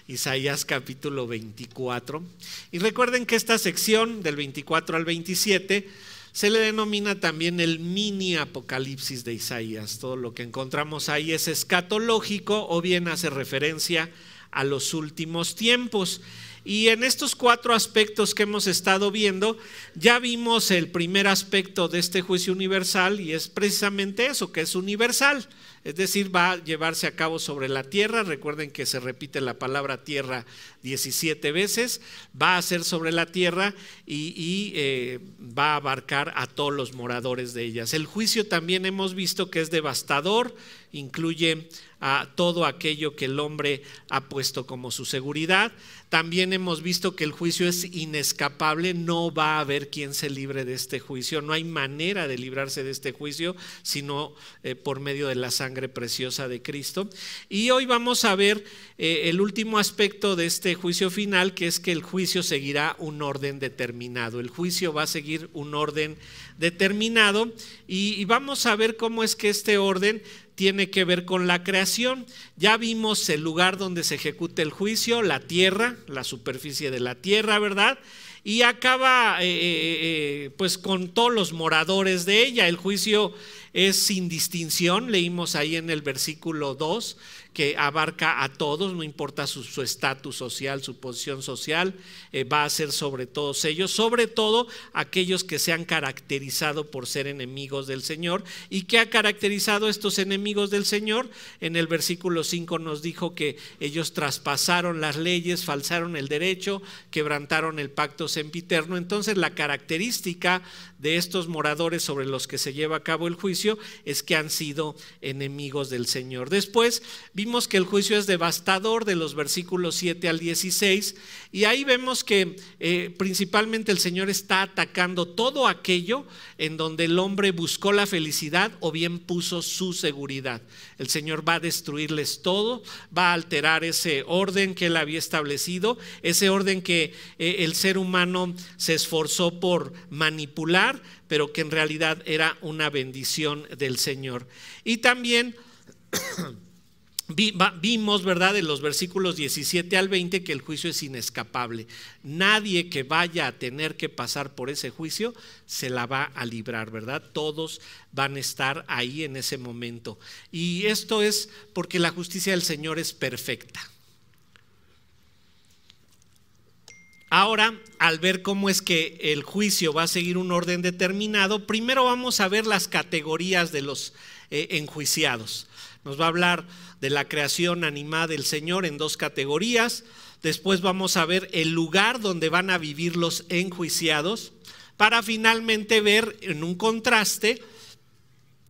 Isaías capítulo 24. Y recuerden que esta sección del 24 al 27 se le denomina también el mini apocalipsis de Isaías. Todo lo que encontramos ahí es escatológico o bien hace referencia a los últimos tiempos. Y en estos 4 aspectos que hemos estado viendo, ya vimos el primer aspecto de este juicio universal, y es precisamente eso, que es universal. Es decir, va a llevarse a cabo sobre la tierra. Recuerden que se repite la palabra tierra 17 veces. Va a ser sobre la tierra y va a abarcar a todos los moradores de ellas. El juicio también hemos visto que es devastador, incluye a todo aquello que el hombre ha puesto como su seguridad. También hemos visto que el juicio es inescapable, no va a haber quien se libre de este juicio, no hay manera de librarse de este juicio sino por medio de la sangre preciosa de Cristo. Y hoy vamos a ver el último aspecto de este juicio final, que es que el juicio seguirá un orden determinado. El juicio va a seguir un orden determinado y vamos a ver cómo es que este orden tiene que ver con la creación. Ya vimos el lugar donde se ejecuta el juicio, la tierra, la superficie de la tierra, ¿verdad? Y acaba pues con todos los moradores de ella. El juicio es sin distinción, leímos ahí en el versículo 2, que abarca a todos, no importa su estatus social, su posición social, va a ser sobre todos ellos, sobre todo aquellos que se han caracterizado por ser enemigos del Señor. ¿Y qué ha caracterizado a estos enemigos del Señor? En el versículo 5 nos dijo que ellos traspasaron las leyes, falsaron el derecho, quebrantaron el pacto sempiterno. Entonces la característica de estos moradores sobre los que se lleva a cabo el juicio es que han sido enemigos del Señor. Después vimos que el juicio es devastador de los versículos 7 al 16, y ahí vemos que principalmente el Señor está atacando todo aquello en donde el hombre buscó la felicidad o bien puso su seguridad. El Señor va a destruirles todo, va a alterar ese orden que Él había establecido, ese orden que el ser humano se esforzó por manipular, pero que en realidad era una bendición del Señor. Y también vimos, ¿verdad?, en los versículos 17 al 20 que el juicio es inescapable. Nadie que vaya a tener que pasar por ese juicio se la va a librar, ¿verdad? Todos van a estar ahí en ese momento. Y esto es porque la justicia del Señor es perfecta. Ahora, al ver cómo es que el juicio va a seguir un orden determinado, primero vamos a ver las categorías de los enjuiciados. Nos va a hablar de la creación animada del Señor en 2 categorías. Después vamos a ver el lugar donde van a vivir los enjuiciados, para finalmente ver en un contraste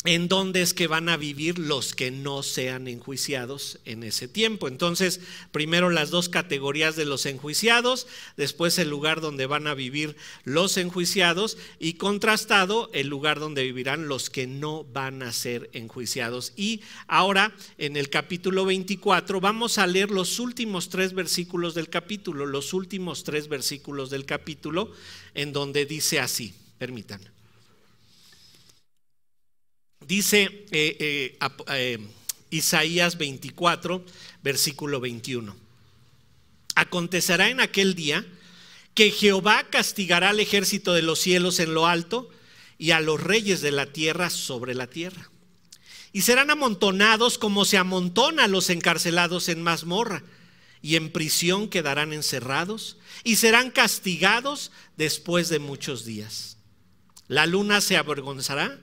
en dónde es que van a vivir los que no sean enjuiciados en ese tiempo. Entonces, primero las 2 categorías de los enjuiciados, después el lugar donde van a vivir los enjuiciados, y contrastado el lugar donde vivirán los que no van a ser enjuiciados. Y ahora en el capítulo 24 vamos a leer los últimos 3 versículos del capítulo, en donde dice así, permítanme. Dice Isaías 24, versículo 21. Acontecerá en aquel día que Jehová castigará al ejército de los cielos en lo alto y a los reyes de la tierra sobre la tierra. Y serán amontonados como se amontona a los encarcelados en mazmorra, y en prisión quedarán encerrados y serán castigados después de muchos días. La luna se avergonzará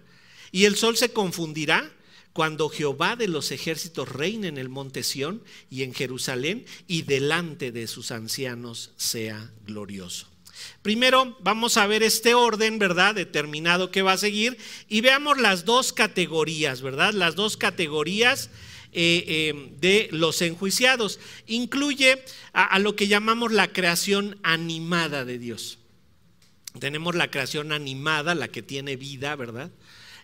y el sol se confundirá cuando Jehová de los ejércitos reine en el monte Sión y en Jerusalén, y delante de sus ancianos sea glorioso. Primero vamos a ver este orden, ¿verdad?, determinado que va a seguir, y veamos las 2 categorías, ¿verdad? Las 2 categorías de los enjuiciados. Incluye a lo que llamamos la creación animada de Dios. Tenemos la creación animada, la que tiene vida, ¿verdad?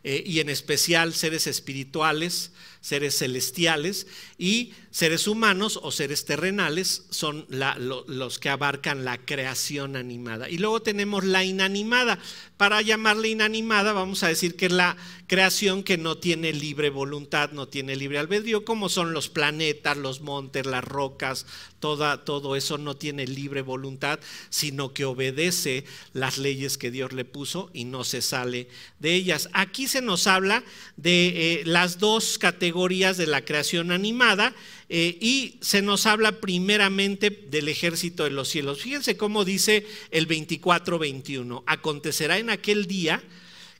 y en especial seres espirituales, seres celestiales, y seres humanos o seres terrenales son los que abarcan la creación animada. Y luego tenemos la inanimada. Para llamarla inanimada vamos a decir que es la creación que no tiene libre voluntad, no tiene libre albedrío, como son los planetas, los montes, las rocas, todo eso no tiene libre voluntad, sino que obedece las leyes que Dios le puso y no se sale de ellas. Aquí se nos habla de las dos categorías de la creación animada, y se nos habla primeramente del ejército de los cielos. Fíjense cómo dice el 24:21: acontecerá en aquel día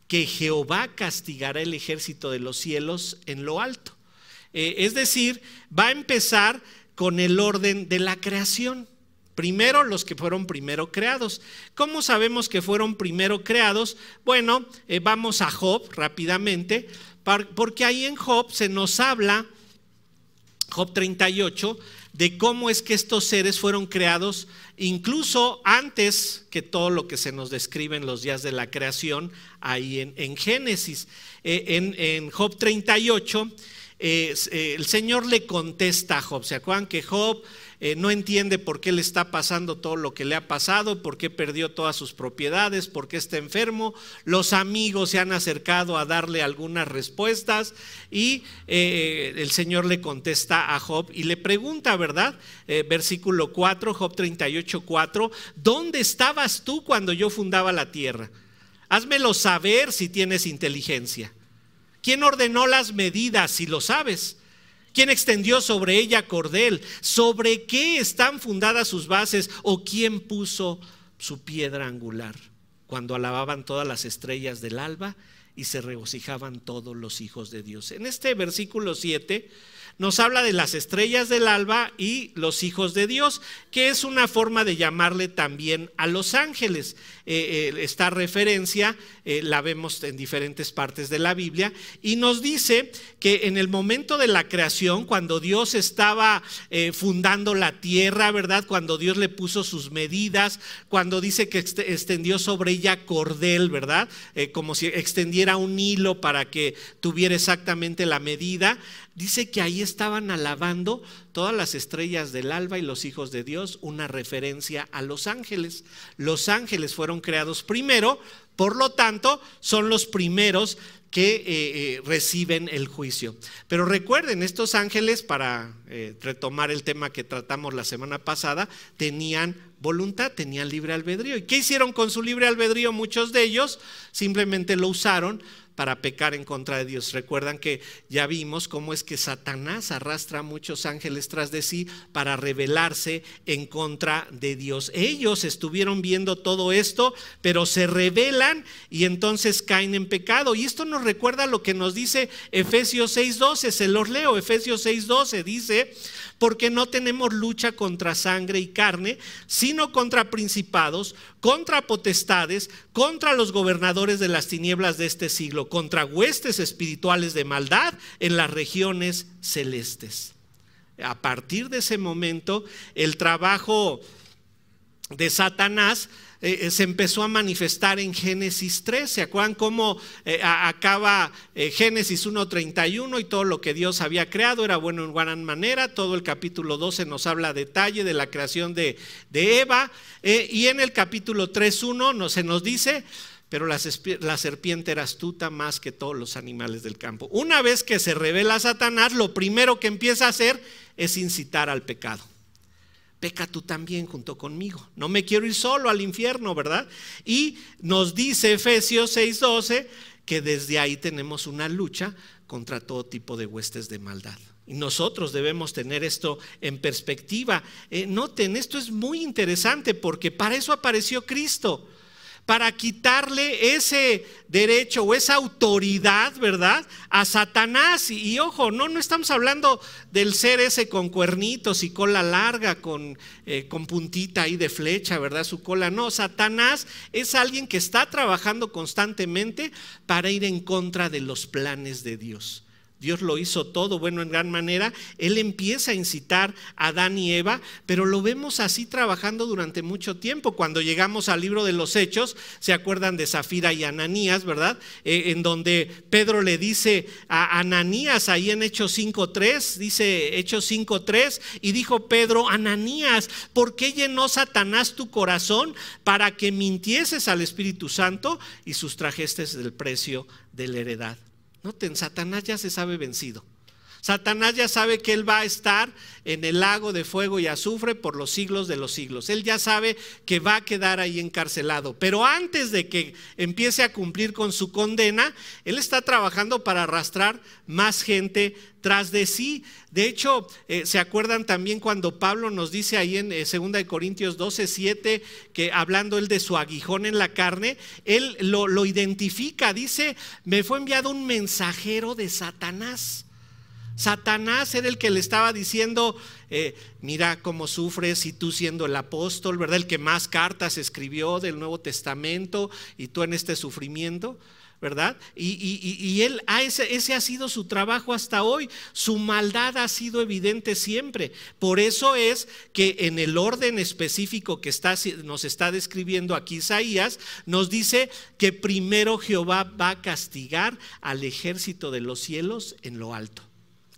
que Jehová castigará el ejército de los cielos en lo alto. Es decir, va a empezar con el orden de la creación. Primero los que fueron primero creados. ¿Cómo sabemos que fueron primero creados? Bueno, vamos a Job rápidamente, porque ahí en Job se nos habla, Job 38, de cómo es que estos seres fueron creados incluso antes que todo lo que se nos describe en los días de la creación ahí en Génesis. En Job 38 el Señor le contesta a Job. ¿Se acuerdan que Job no entiende por qué le está pasando todo lo que le ha pasado, por qué perdió todas sus propiedades, por qué está enfermo? Los amigos se han acercado a darle algunas respuestas y el Señor le contesta a Job y le pregunta, ¿verdad? Versículo 4, Job 38:4: ¿dónde estabas tú cuando yo fundaba la tierra? Házmelo saber si tienes inteligencia. ¿Quién ordenó las medidas, si lo sabes? ¿Quién extendió sobre ella cordel? ¿Sobre qué están fundadas sus bases? ¿O quién puso su piedra angular? Cuando alababan todas las estrellas del alba y se regocijaban todos los hijos de Dios. En este versículo 7 nos habla de las estrellas del alba y los hijos de Dios, que es una forma de llamarle también a los ángeles. Esta referencia la vemos en diferentes partes de la Biblia y nos dice que en el momento de la creación, cuando Dios estaba fundando la tierra, ¿verdad? Cuando Dios le puso sus medidas, cuando dice que extendió sobre ella cordel, ¿verdad? Como si extendiera un hilo para que tuviera exactamente la medida. Dice que ahí estaban alabando todas las estrellas del alba y los hijos de Dios, una referencia a los ángeles. Los ángeles fueron creados primero, por lo tanto, son los primeros que reciben el juicio. Pero recuerden, estos ángeles, para retomar el tema que tratamos la semana pasada, tenían voluntad, tenían libre albedrío. ¿Y qué hicieron con su libre albedrío? Muchos de ellos simplemente lo usaron para pecar en contra de Dios. Recuerdan que ya vimos cómo es que Satanás arrastra a muchos ángeles tras de sí para rebelarse en contra de Dios. Ellos estuvieron viendo todo esto, pero se rebelan y entonces caen en pecado. Y esto nos recuerda lo que nos dice Efesios 6:12. Se los leo. Efesios 6:12 dice: porque no tenemos lucha contra sangre y carne, sino contra principados, contra potestades, contra los gobernadores de las tinieblas de este siglo, contra huestes espirituales de maldad en las regiones celestes. A partir de ese momento, el trabajo de Satanás se empezó a manifestar en Génesis 3. ¿Se acuerdan cómo acaba Génesis 1:31? Y todo lo que Dios había creado era bueno en gran manera. Todo el capítulo 12 nos habla a detalle de la creación de Eva, y en el capítulo 3:1 se nos dice: pero la serpiente era astuta más que todos los animales del campo. Una vez que se revela Satanás, lo primero que empieza a hacer es incitar al pecado. Peca tú también junto conmigo. No me quiero ir solo al infierno, ¿verdad? Y nos dice Efesios 6:12 que desde ahí tenemos una lucha contra todo tipo de huestes de maldad. Y nosotros debemos tener esto en perspectiva. Noten, esto es muy interesante porque para eso apareció Cristo. Para quitarle ese derecho o esa autoridad, ¿verdad?, a Satanás. Y ojo, no estamos hablando del ser ese con cuernitos y cola larga, con puntita ahí de flecha, ¿verdad?, su cola. No, Satanás es alguien que está trabajando constantemente para ir en contra de los planes de Dios. Dios lo hizo todo bueno en gran manera. Él empieza a incitar a Adán y Eva, pero lo vemos así trabajando durante mucho tiempo. Cuando llegamos al libro de los Hechos, se acuerdan de Zafira y Ananías, ¿verdad? En donde Pedro le dice a Ananías, ahí en Hechos 5:3, dice Hechos 5:3, y dijo Pedro: Ananías, ¿por qué llenó Satanás tu corazón para que mintieses al Espíritu Santo y sustrajestes del precio de la heredad? Noten, Satanás ya se sabe vencido. Satanás ya sabe que él va a estar en el lago de fuego y azufre por los siglos de los siglos. Él ya sabe que va a quedar ahí encarcelado. Pero antes de que empiece a cumplir con su condena, él está trabajando para arrastrar más gente tras de sí. De hecho, ¿se acuerdan también cuando Pablo nos dice ahí en 2 Corintios 12:7, que hablando él de su aguijón en la carne, él lo identifica, dice: me fue enviado un mensajero de Satanás. Satanás era el que le estaba diciendo: mira cómo sufres, y tú siendo el apóstol, ¿verdad? El que más cartas escribió del Nuevo Testamento, y tú en este sufrimiento, ¿verdad? Y él, ese ha sido su trabajo hasta hoy. Su maldad ha sido evidente siempre. Por eso es que en el orden específico que nos está describiendo aquí Isaías, nos dice que primero Jehová va a castigar al ejército de los cielos en lo alto.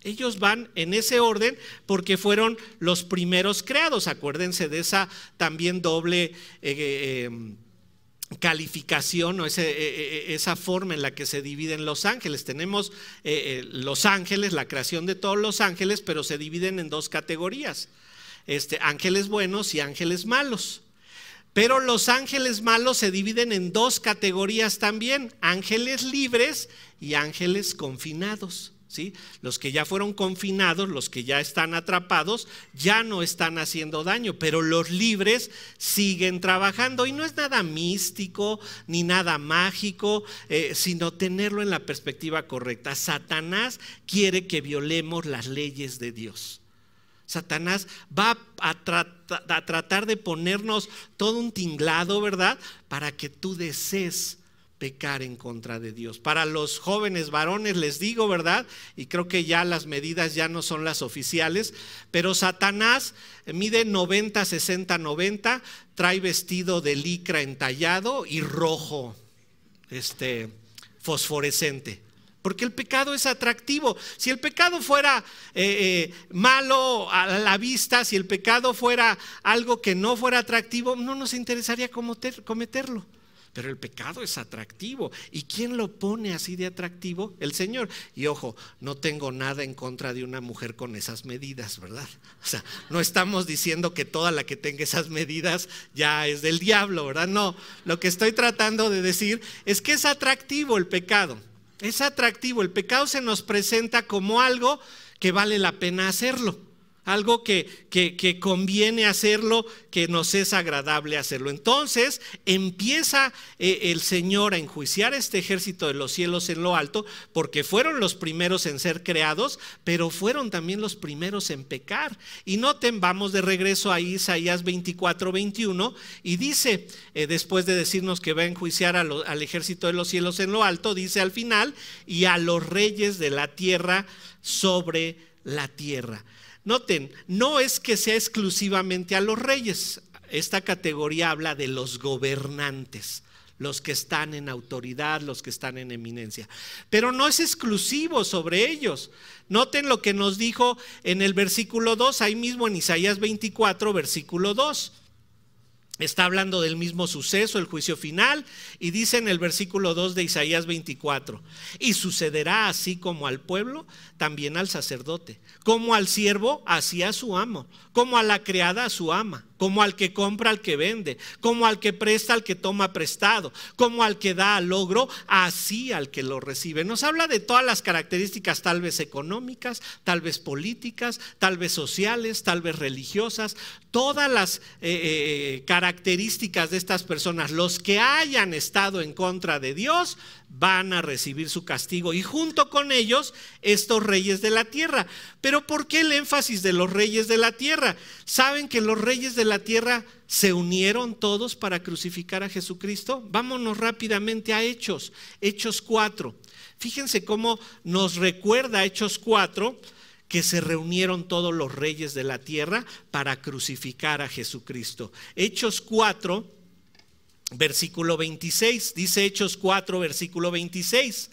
Ellos van en ese orden porque fueron los primeros creados. Acuérdense de esa también doble calificación, o esa forma en la que se dividen los ángeles. Tenemos los ángeles, la creación de todos los ángeles, pero se dividen en dos categorías: ángeles buenos y ángeles malos. Pero los ángeles malos se dividen en dos categorías también: ángeles libres y ángeles confinados. ¿Sí? Los que ya fueron confinados, los que ya están atrapados, ya no están haciendo daño, pero los libres siguen trabajando. Y no es nada místico ni nada mágico, sino tenerlo en la perspectiva correcta. Satanás quiere que violemos las leyes de Dios. Satanás va a tratar de ponernos todo un tinglado, ¿verdad? Para que tú desees pecar en contra de Dios. Para los jóvenes varones les digo, ¿verdad? Y creo que ya las medidas ya no son las oficiales, pero Satanás mide 90, 60, 90, trae vestido de licra entallado y rojo, fosforescente. Porque el pecado es atractivo. Si el pecado fuera malo a la vista, si el pecado fuera algo que no fuera atractivo, no nos interesaría cometerlo. Pero el pecado es atractivo. ¿Y quién lo pone así de atractivo? El Señor. Y ojo, no tengo nada en contra de una mujer con esas medidas, ¿verdad? O sea, no estamos diciendo que toda la que tenga esas medidas ya es del diablo, ¿verdad? No, lo que estoy tratando de decir es que es atractivo el pecado. Es atractivo. El pecado se nos presenta como algo que vale la pena hacerlo. Algo que conviene hacerlo, que nos es agradable hacerlo. Entonces empieza el Señor a enjuiciar a este ejército de los cielos en lo alto, porque fueron los primeros en ser creados, pero fueron también los primeros en pecar. Y noten, vamos de regreso a Isaías 24:21, y dice, después de decirnos que va a enjuiciar al ejército de los cielos en lo alto, dice al final: y a los reyes de la tierra sobre la tierra. Noten, no es que sea exclusivamente a los reyes. Esta categoría habla de los gobernantes, los que están en autoridad, los que están en eminencia. Pero no es exclusivo sobre ellos. Noten lo que nos dijo en el versículo 2, ahí mismo en Isaías 24, versículo 2. Está hablando del mismo suceso, el juicio final, y dice en el versículo 2 de Isaías 24: y sucederá así como al pueblo, también al sacerdote, como al siervo, así a su amo, como a la criada a su ama, como al que compra al que vende, como al que presta al que toma prestado, como al que da al logro, así al que lo recibe. Nos habla de todas las características, tal vez económicas, tal vez políticas, tal vez sociales, tal vez religiosas, todas las características de estas personas. Los que hayan estado en contra de Dios van a recibir su castigo, y junto con ellos estos reyes de la tierra. Pero ¿por qué el énfasis de los reyes de la tierra? ¿Saben que los reyes de la tierra se unieron todos para crucificar a Jesucristo? Vámonos rápidamente a Hechos 4. Fíjense cómo nos recuerda Hechos 4, que se reunieron todos los reyes de la tierra para crucificar a Jesucristo. Hechos 4, versículo 26, dice Hechos 4, versículo 26.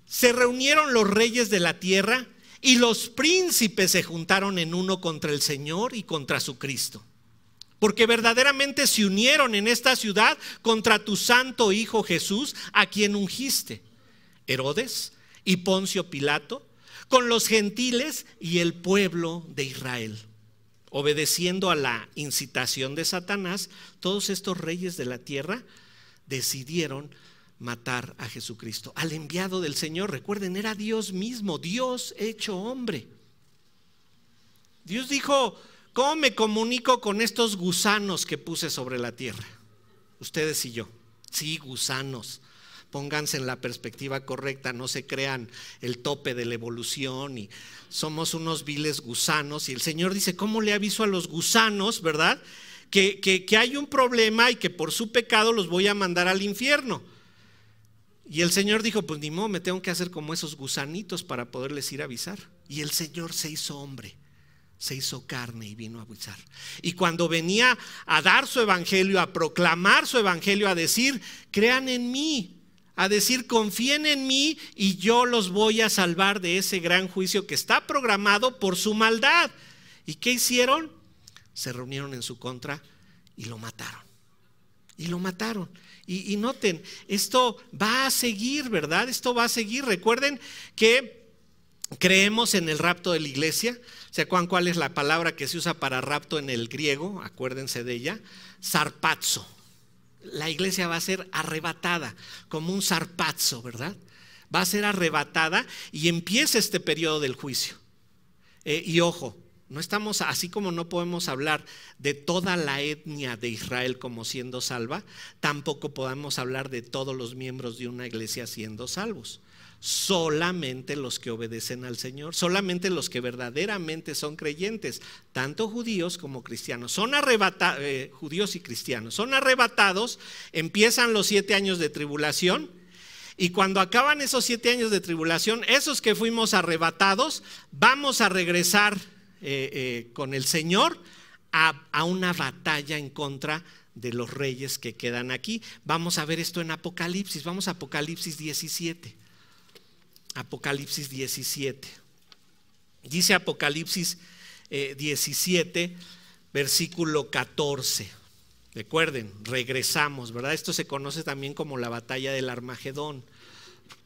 Se reunieron los reyes de la tierra y los príncipes se juntaron en uno contra el Señor y contra su Cristo. Porque verdaderamente se unieron en esta ciudad contra tu santo Hijo Jesús, a quien ungiste, Herodes y Poncio Pilato, con los gentiles y el pueblo de Israel. Obedeciendo a la incitación de Satanás, todos estos reyes de la tierra decidieron matar a Jesucristo, al enviado del Señor. Recuerden, era Dios mismo, Dios hecho hombre. Dios dijo: ¿cómo me comunico con estos gusanos que puse sobre la tierra? Ustedes y yo. Sí, gusanos. Pónganse en la perspectiva correcta, no se crean el tope de la evolución y somos unos viles gusanos. Y el Señor dice: ¿cómo le aviso a los gusanos, verdad? Que hay un problema y que por su pecado los voy a mandar al infierno. Y el Señor dijo: pues ni modo, me tengo que hacer como esos gusanitos para poderles ir a avisar. Y el Señor se hizo hombre, se hizo carne y vino a avisar. Y cuando venía a dar su evangelio, a proclamar su evangelio, a decir: crean en mí, a decir: confíen en mí y yo los voy a salvar de ese gran juicio que está programado por su maldad. ¿Y qué hicieron? Se reunieron en su contra y lo mataron. Y lo mataron. Y noten, esto va a seguir, ¿verdad? Esto va a seguir. Recuerden que creemos en el rapto de la iglesia. ¿Se acuerdan cuál es la palabra que se usa para rapto en el griego? Acuérdense de ella: sarpazo. La iglesia va a ser arrebatada, como un zarpazo, ¿verdad? Va a ser arrebatada y empieza este periodo del juicio. Y ojo, no estamos, así como no podemos hablar de toda la etnia de Israel como siendo salva, tampoco podemos hablar de todos los miembros de una iglesia siendo salvos. Solamente los que obedecen al Señor, solamente los que verdaderamente son creyentes, tanto judíos como cristianos, son arrebatados, judíos y cristianos, son arrebatados. Empiezan los 7 años de tribulación, y cuando acaban esos 7 años de tribulación, esos que fuimos arrebatados, vamos a regresar con el Señor a una batalla en contra de los reyes que quedan aquí. Vamos a ver esto en Apocalipsis. Vamos a Apocalipsis 17. Apocalipsis 17. Dice Apocalipsis 17, versículo 14. Recuerden, regresamos, ¿verdad? Esto se conoce también como la batalla del Armagedón.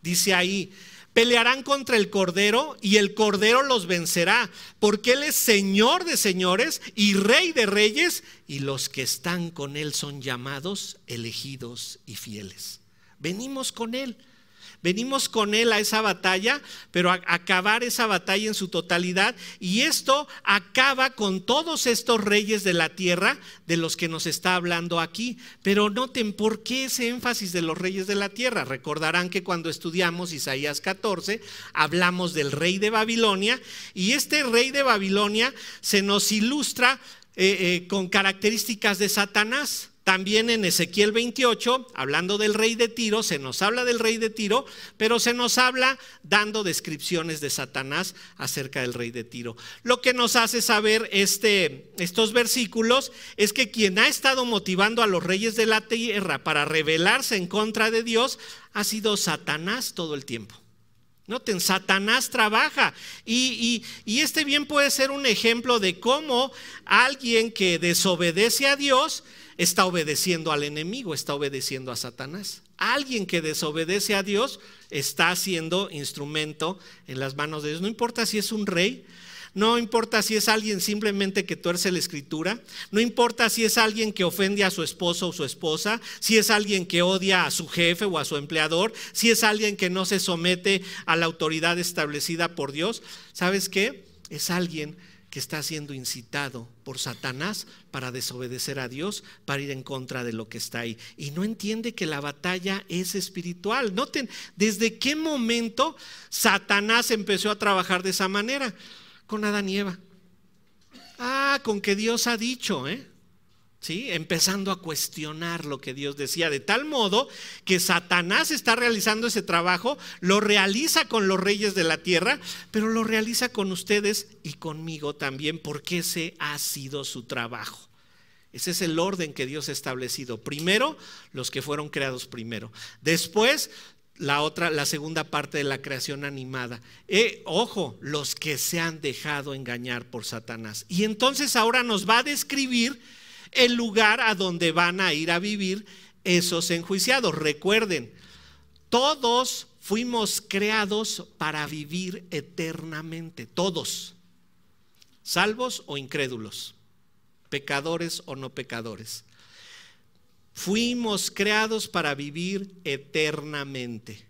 Dice ahí: pelearán contra el Cordero y el Cordero los vencerá, porque Él es Señor de señores y Rey de reyes, y los que están con Él son llamados, elegidos y fieles. Venimos con Él. Venimos con Él a esa batalla, pero a acabar esa batalla en su totalidad. Y esto acaba con todos estos reyes de la tierra de los que nos está hablando aquí. Pero noten, ¿por qué ese énfasis de los reyes de la tierra? Recordarán que cuando estudiamos Isaías 14, hablamos del rey de Babilonia. Y este rey de Babilonia se nos ilustra con características de Satanás. También en Ezequiel 28, hablando del rey de Tiro, se nos habla del rey de Tiro, pero se nos habla dando descripciones de Satanás acerca del rey de Tiro. Lo que nos hace saber estos versículos es que quien ha estado motivando a los reyes de la tierra para rebelarse en contra de Dios ha sido Satanás todo el tiempo. Noten, Satanás trabaja y este bien puede ser un ejemplo de cómo alguien que desobedece a Dios está obedeciendo al enemigo, está obedeciendo a Satanás. Alguien que desobedece a Dios está siendo instrumento en las manos de Dios. No importa si es un rey, no importa si es alguien simplemente que tuerce la escritura, no importa si es alguien que ofende a su esposo o su esposa, si es alguien que odia a su jefe o a su empleador, si es alguien que no se somete a la autoridad establecida por Dios. ¿Sabes qué? Es alguien que está siendo incitado por Satanás para desobedecer a Dios, para ir en contra de lo que está ahí. Y no entiende que la batalla es espiritual. Noten, ¿desde qué momento Satanás empezó a trabajar de esa manera? Con Adán y Eva. Con que Dios ha dicho, ¿sí? Empezando a cuestionar lo que Dios decía, de tal modo que Satanás está realizando ese trabajo, lo realiza con los reyes de la tierra, pero lo realiza con ustedes y conmigo también, porque ese ha sido su trabajo. Ese es el orden que Dios ha establecido. Primero, los que fueron creados primero. Después, la segunda parte de la creación animada. Ojo, los que se han dejado engañar por Satanás. Y entonces ahora nos va a describir el lugar a donde van a ir a vivir esos enjuiciados. Recuerden, todos fuimos creados para vivir eternamente. Todos, salvos o incrédulos, pecadores o no pecadores. Fuimos creados para vivir eternamente,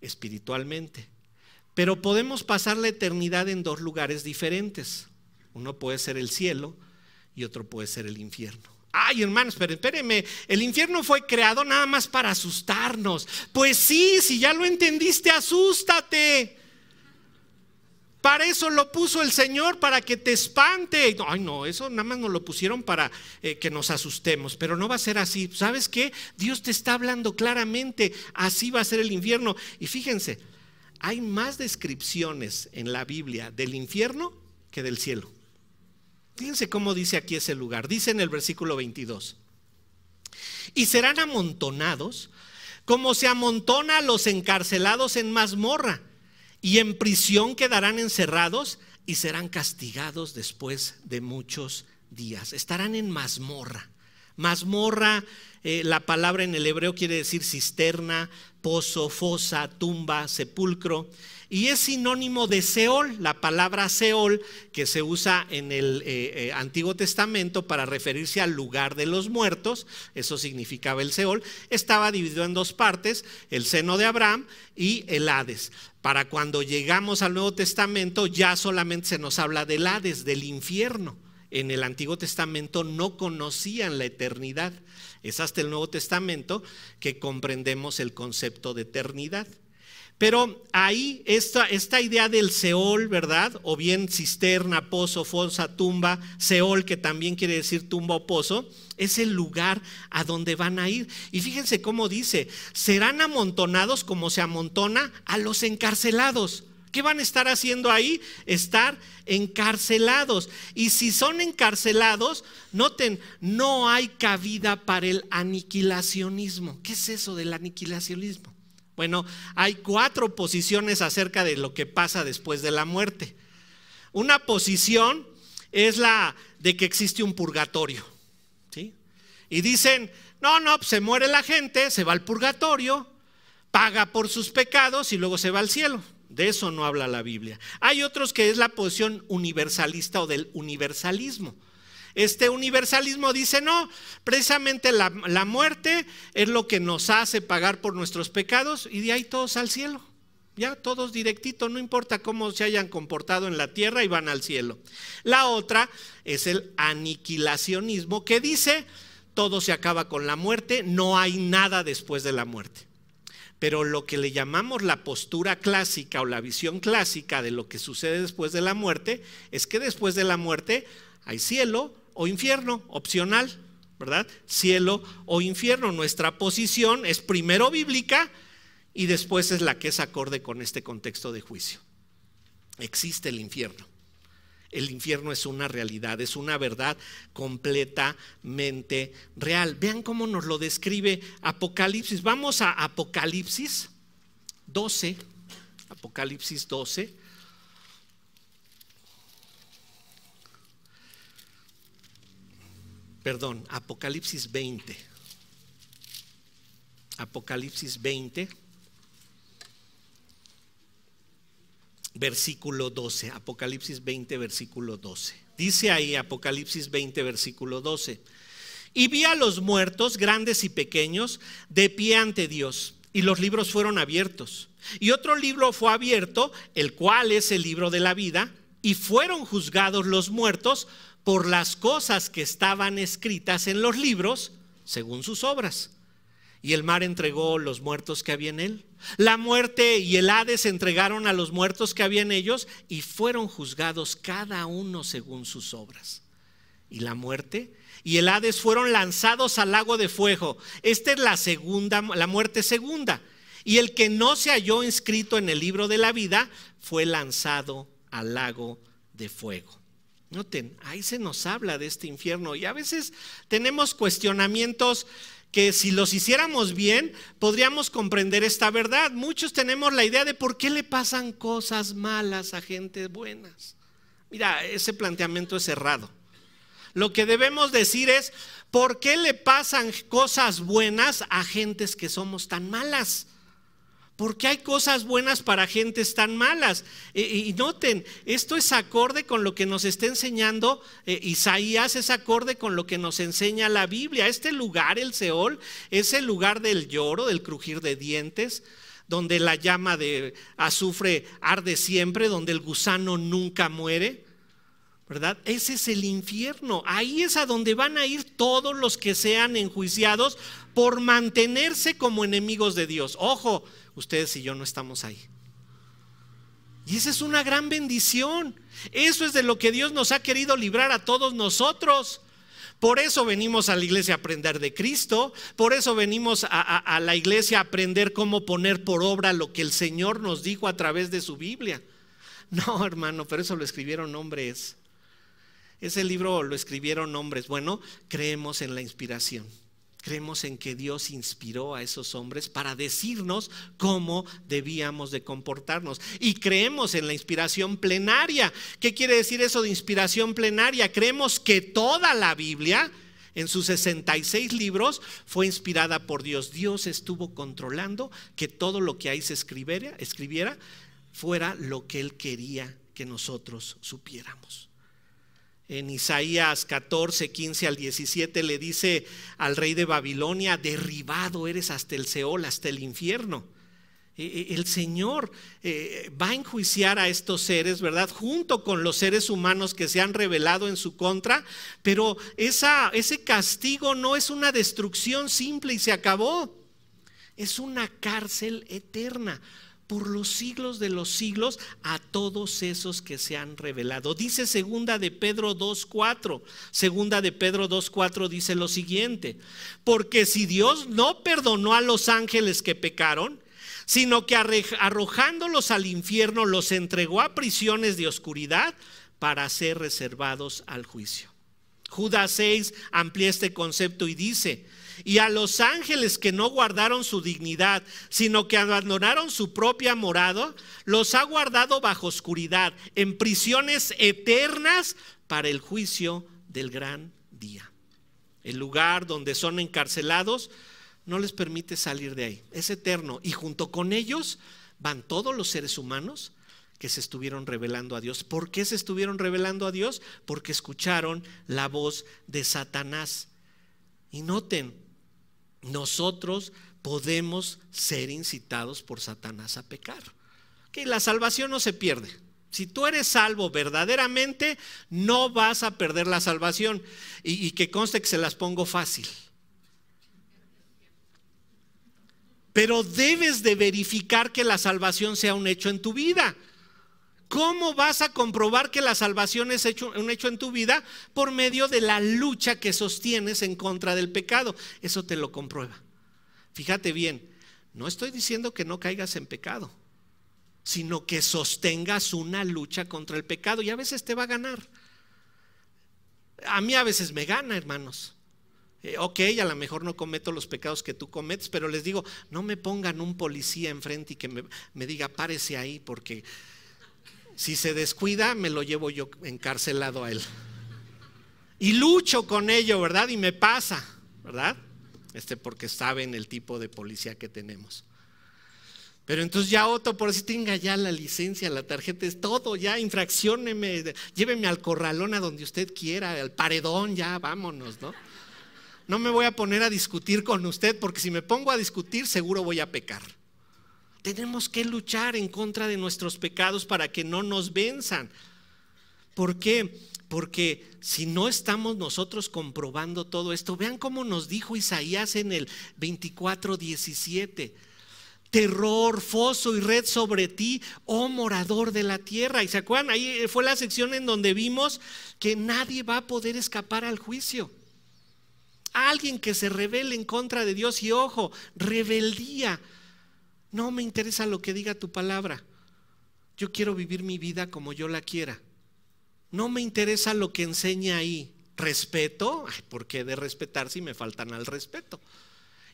espiritualmente. Pero podemos pasar la eternidad en dos lugares diferentes. Uno puede ser el cielo y otro puede ser el infierno. Ay, hermanos, pero espérenme, el infierno fue creado nada más para asustarnos. Pues sí, si ya lo entendiste, asústate. Para eso lo puso el Señor, para que te espante. Ay, no, eso nada más nos lo pusieron para que nos asustemos, pero no va a ser así. ¿Sabes qué? Dios te está hablando claramente, así va a ser el infierno. Y fíjense, hay más descripciones en la Biblia del infierno que del cielo. Fíjense cómo dice aquí ese lugar. Dice en el versículo 22: y serán amontonados como se amontona a los encarcelados en mazmorra, y en prisión quedarán encerrados y serán castigados después de muchos días. Estarán en mazmorra. Mazmorra, la palabra en el hebreo quiere decir cisterna, pozo, fosa, tumba, sepulcro. Y es sinónimo de Seol, la palabra Seol que se usa en el Antiguo Testamento para referirse al lugar de los muertos. Eso significaba el Seol. Estaba dividido en dos partes, el seno de Abraham y el Hades. Para cuando llegamos al Nuevo Testamento ya solamente se nos habla del Hades, del infierno. En el Antiguo Testamento no conocían la eternidad. Es hasta el Nuevo Testamento que comprendemos el concepto de eternidad. Pero ahí esta idea del Seol, ¿verdad? O bien cisterna, pozo, fosa, tumba, Seol, que también quiere decir tumba o pozo, es el lugar a donde van a ir. Y fíjense cómo dice: serán amontonados como se amontona a los encarcelados. ¿Qué van a estar haciendo ahí? Estar encarcelados. Y si son encarcelados, noten, no hay cabida para el aniquilacionismo. ¿Qué es eso del aniquilacionismo? Bueno, hay 4 posiciones acerca de lo que pasa después de la muerte. Una posición es la de que existe un purgatorio, ¿sí? Y dicen, no, pues se muere la gente, se va al purgatorio, paga por sus pecados y luego se va al cielo. De eso no habla la Biblia. Hay otros que es la posición universalista o del universalismo. Este universalismo dice, no, precisamente la muerte es lo que nos hace pagar por nuestros pecados y de ahí todos al cielo. Ya todos directito, no importa cómo se hayan comportado en la tierra y van al cielo. La otra es el aniquilacionismo, que dice, todo se acaba con la muerte, no hay nada después de la muerte. Pero lo que le llamamos la postura clásica o la visión clásica de lo que sucede después de la muerte es que después de la muerte hay cielo o infierno, opcional, ¿verdad? Cielo o infierno. Nuestra posición es primero bíblica y después es la que es acorde con este contexto de juicio. Existe el infierno. El infierno es una realidad, es una verdad completamente real. Vean cómo nos lo describe Apocalipsis. Vamos a Apocalipsis 12. Apocalipsis 12. Perdón, Apocalipsis 20. Apocalipsis 20, versículo 12. Apocalipsis 20, versículo 12. Dice ahí Apocalipsis 20, versículo 12. Y vi a los muertos, grandes y pequeños, de pie ante Dios, y los libros fueron abiertos. Y otro libro fue abierto, el cual es el libro de la vida, y fueron juzgados los muertos por las cosas que estaban escritas en los libros según sus obras. Y el mar entregó los muertos que había en él. La muerte y el Hades entregaron a los muertos que había en ellos y fueron juzgados cada uno según sus obras. y la muerte y el Hades fueron lanzados al lago de fuego. Esta es la muerte segunda. Y el que no se halló inscrito en el libro de la vida fue lanzado al lago de fuego. Noten, ahí se nos habla de este infierno y a veces tenemos cuestionamientos que si los hiciéramos bien podríamos comprender esta verdad. Muchos tenemos la idea de por qué le pasan cosas malas a gente buenas. Mira, ese planteamiento es errado. Lo que debemos decir es, ¿por qué le pasan cosas buenas a gentes que somos tan malas? ¿Por qué hay cosas buenas para gentes tan malas? Y noten, esto es acorde con lo que nos está enseñando Isaías, es acorde con lo que nos enseña la Biblia. Este lugar, el Seol, es el lugar del lloro, del crujir de dientes, donde la llama de azufre arde siempre, donde el gusano nunca muere, ¿verdad? Ese es el infierno. Ahí es a donde van a ir todos los que sean enjuiciados por mantenerse como enemigos de Dios. Ojo, ustedes y yo no estamos ahí. Y esa es una gran bendición. Eso es de lo que Dios nos ha querido librar a todos nosotros. Por eso venimos a la iglesia a aprender de Cristo. Por eso venimos a la iglesia a aprender cómo poner por obra lo que el Señor nos dijo a través de su Biblia. No, hermano, pero eso lo escribieron hombres. Ese libro lo escribieron hombres. Bueno, creemos en la inspiración. Creemos en que Dios inspiró a esos hombres para decirnos cómo debíamos de comportarnos. Y creemos en la inspiración plenaria. ¿Qué quiere decir eso de inspiración plenaria? Creemos que toda la Biblia, en sus 66 libros, fue inspirada por Dios. Dios estuvo controlando que todo lo que ahí se escribiera fuera lo que Él quería que nosotros supiéramos. En Isaías 14, 15 al 17 le dice al rey de Babilonia: derribado eres hasta el Seol, hasta el infierno. El Señor va a enjuiciar a estos seres, ¿verdad? Junto con los seres humanos que se han rebelado en su contra, pero ese castigo no es una destrucción simple y se acabó. Es una cárcel eterna por los siglos de los siglos a todos esos que se han rebelado. Dice segunda de Pedro 2:4. Segunda de Pedro 2:4 dice lo siguiente: porque si Dios no perdonó a los ángeles que pecaron, sino que arrojándolos al infierno los entregó a prisiones de oscuridad para ser reservados al juicio. Judas 6 amplía este concepto y dice: y a los ángeles que no guardaron su dignidad, sino que abandonaron su propia morada, los ha guardado bajo oscuridad, en prisiones eternas para el juicio del gran día. El lugar donde son encarcelados no les permite salir de ahí, es eterno, y junto con ellos van todos los seres humanos que se estuvieron rebelando a Dios. ¿Por qué se estuvieron rebelando a Dios? Porque escucharon la voz de Satanás. Y noten, nosotros podemos ser incitados por Satanás a pecar. Que la salvación no se pierde. Si tú eres salvo verdaderamente, no vas a perder la salvación. Y que conste que se las pongo fácil. Pero debes de verificar que la salvación sea un hecho en tu vida. ¿Cómo vas a comprobar que la salvación es un hecho en tu vida? Por medio de la lucha que sostienes en contra del pecado. Eso te lo comprueba. Fíjate bien, no estoy diciendo que no caigas en pecado, sino que sostengas una lucha contra el pecado, y a veces te va a ganar. A mí a veces me gana, hermanos. Ok, a lo mejor no cometo los pecados que tú cometes, pero les digo, no me pongan un policía enfrente y que me diga párese ahí, porque si se descuida me lo llevo yo encarcelado a él. Y lucho con ello, ¿verdad? Y me pasa, ¿verdad? Porque saben el tipo de policía que tenemos. Pero entonces ya Otto, por si tenga ya la licencia, la tarjeta, es todo, ya infraccióneme, lléveme al corralón a donde usted quiera, al paredón, ya vámonos, ¿no? No me voy a poner a discutir con usted, porque si me pongo a discutir seguro voy a pecar. Tenemos que luchar en contra de nuestros pecados para que no nos venzan. ¿Por qué? Porque si no estamos nosotros comprobando todo esto, vean cómo nos dijo Isaías en el 24:17. terror, foso y red sobre ti, oh morador de la tierra. ¿Y se acuerdan? Ahí fue la sección en donde vimos que nadie va a poder escapar al juicio. Alguien que se rebele en contra de Dios, y ojo, rebeldía. No me interesa lo que diga tu palabra. Yo quiero vivir mi vida como yo la quiera. No me interesa lo que enseña ahí. ¿Respeto? Ay, ¿por qué de respetar si me faltan al respeto?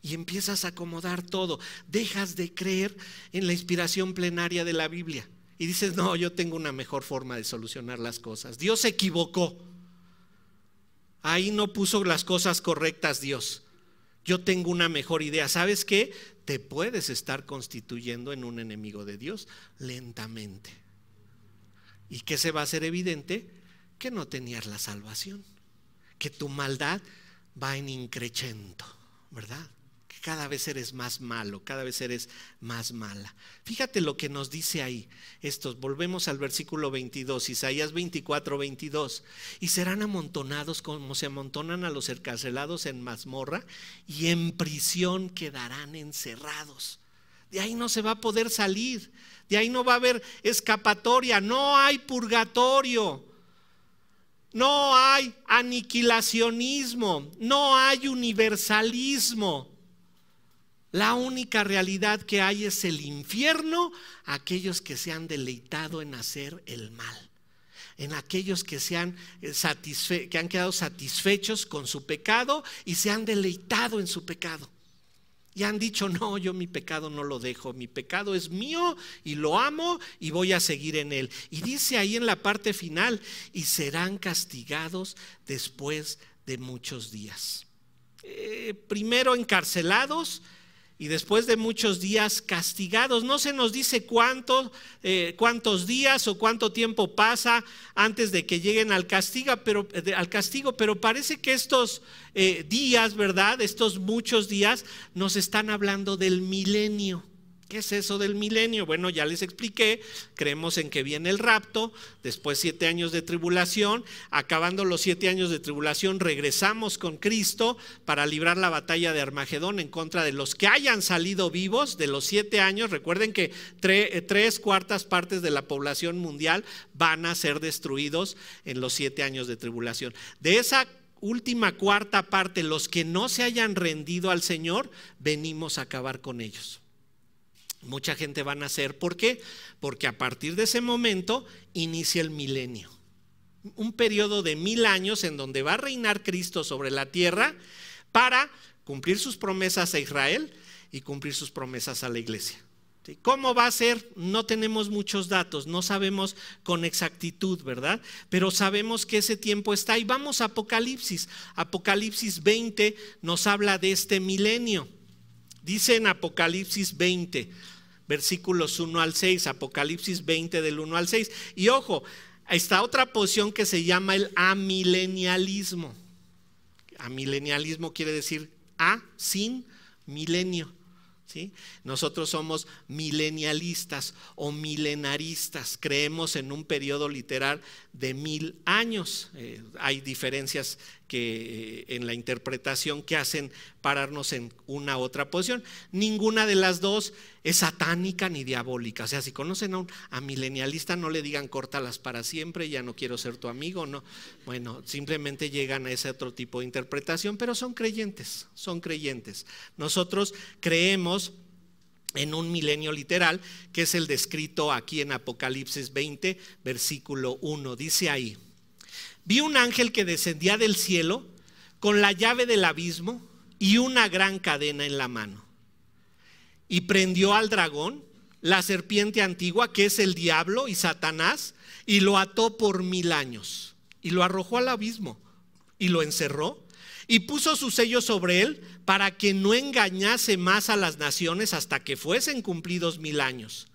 Y empiezas a acomodar todo. Dejas de creer en la inspiración plenaria de la Biblia. Y dices, no, yo tengo una mejor forma de solucionar las cosas. Dios se equivocó. Ahí no puso las cosas correctas Dios. Yo tengo una mejor idea. ¿Sabes qué? Te puedes estar constituyendo en un enemigo de Dios lentamente. ¿Y qué se va a hacer evidente? Que no tenías la salvación. Que tu maldad va en increchendo, ¿verdad? Que cada vez eres más malo, cada vez eres más mala. Fíjate lo que nos dice ahí. Volvemos al versículo 22, Isaías 24, 22. Y serán amontonados como se amontonan a los encarcelados en mazmorra, y en prisión quedarán encerrados. De ahí no se va a poder salir, de ahí no va a haber escapatoria, no hay purgatorio. No hay aniquilacionismo, no hay universalismo. La única realidad que hay es el infierno, aquellos que se han deleitado en hacer el mal, en aquellos que que han quedado satisfechos con su pecado y se han deleitado en su pecado. Y han dicho, no, yo mi pecado no lo dejo, mi pecado es mío y lo amo y voy a seguir en él. Y dice ahí en la parte final, y serán castigados después de muchos días. Primero encarcelados y después de muchos días castigados. No se nos dice cuántos días o cuánto tiempo pasa antes de que lleguen al castigo, pero parece que estos días, ¿verdad? Estos muchos días nos están hablando del milenio. ¿Qué es eso del milenio? Bueno, ya les expliqué, creemos en que viene el rapto, después 7 años de tribulación, acabando los 7 años de tribulación regresamos con Cristo para librar la batalla de Armagedón en contra de los que hayan salido vivos de los 7 años. Recuerden que 3/4 partes de la población mundial van a ser destruidos en los 7 años de tribulación. De esa última cuarta parte, los que no se hayan rendido al Señor, venimos a acabar con ellos. Mucha gente va a nacer. ¿Por qué? Porque a partir de ese momento inicia el milenio. Un periodo de 1000 años en donde va a reinar Cristo sobre la tierra para cumplir sus promesas a Israel y cumplir sus promesas a la iglesia. ¿Cómo va a ser? No tenemos muchos datos, no sabemos con exactitud, ¿verdad? Pero sabemos que ese tiempo está. Y vamos a Apocalipsis. Apocalipsis 20 nos habla de este milenio. Dice en Apocalipsis 20, versículos 1 al 6, Apocalipsis 20 del 1 al 6. Y ojo, está otra posición que se llama el amilenialismo. Amilenialismo quiere decir sin milenio. ¿Sí? Nosotros somos milenialistas o milenaristas, creemos en un periodo literal de 1000 años. Hay diferencias en la interpretación que hacen pararnos en una u otra posición. Ninguna de las dos es satánica ni diabólica. O sea, si conocen a milenialista, no le digan córtalas para siempre, ya no quiero ser tu amigo, no. Bueno, simplemente llegan a ese otro tipo de interpretación, pero son creyentes, son creyentes. Nosotros creemos en un milenio literal, que es el descrito aquí en Apocalipsis 20, versículo 1. Dice ahí: vi un ángel que descendía del cielo con la llave del abismo y una gran cadena en la mano. Y prendió al dragón, la serpiente antigua, que es el diablo y Satanás, y lo ató por 1000 años. Y lo arrojó al abismo y lo encerró. Y puso su sello sobre él para que no engañase más a las naciones hasta que fuesen cumplidos 1000 años.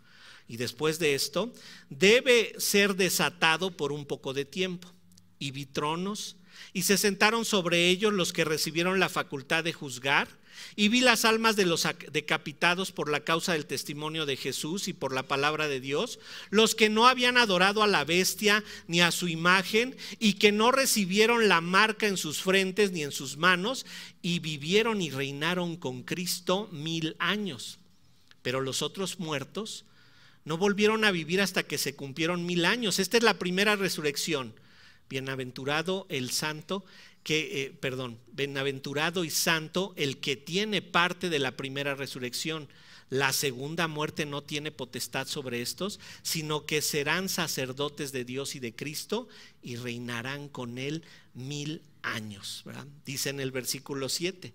Y después de esto debe ser desatado por un poco de tiempo. Y vi tronos, y se sentaron sobre ellos los que recibieron la facultad de juzgar. Y vi las almas de los decapitados por la causa del testimonio de Jesús y por la palabra de Dios, los que no habían adorado a la bestia ni a su imagen, y que no recibieron la marca en sus frentes ni en sus manos, y vivieron y reinaron con Cristo 1000 años. Pero los otros muertos no volvieron a vivir hasta que se cumplieron 1000 años. Esta es la primera resurrección. Bienaventurado el santo bienaventurado y santo el que tiene parte de la primera resurrección. La segunda muerte no tiene potestad sobre estos, sino que serán sacerdotes de Dios y de Cristo y reinarán con él 1000 años, ¿verdad? Dice en el versículo 7,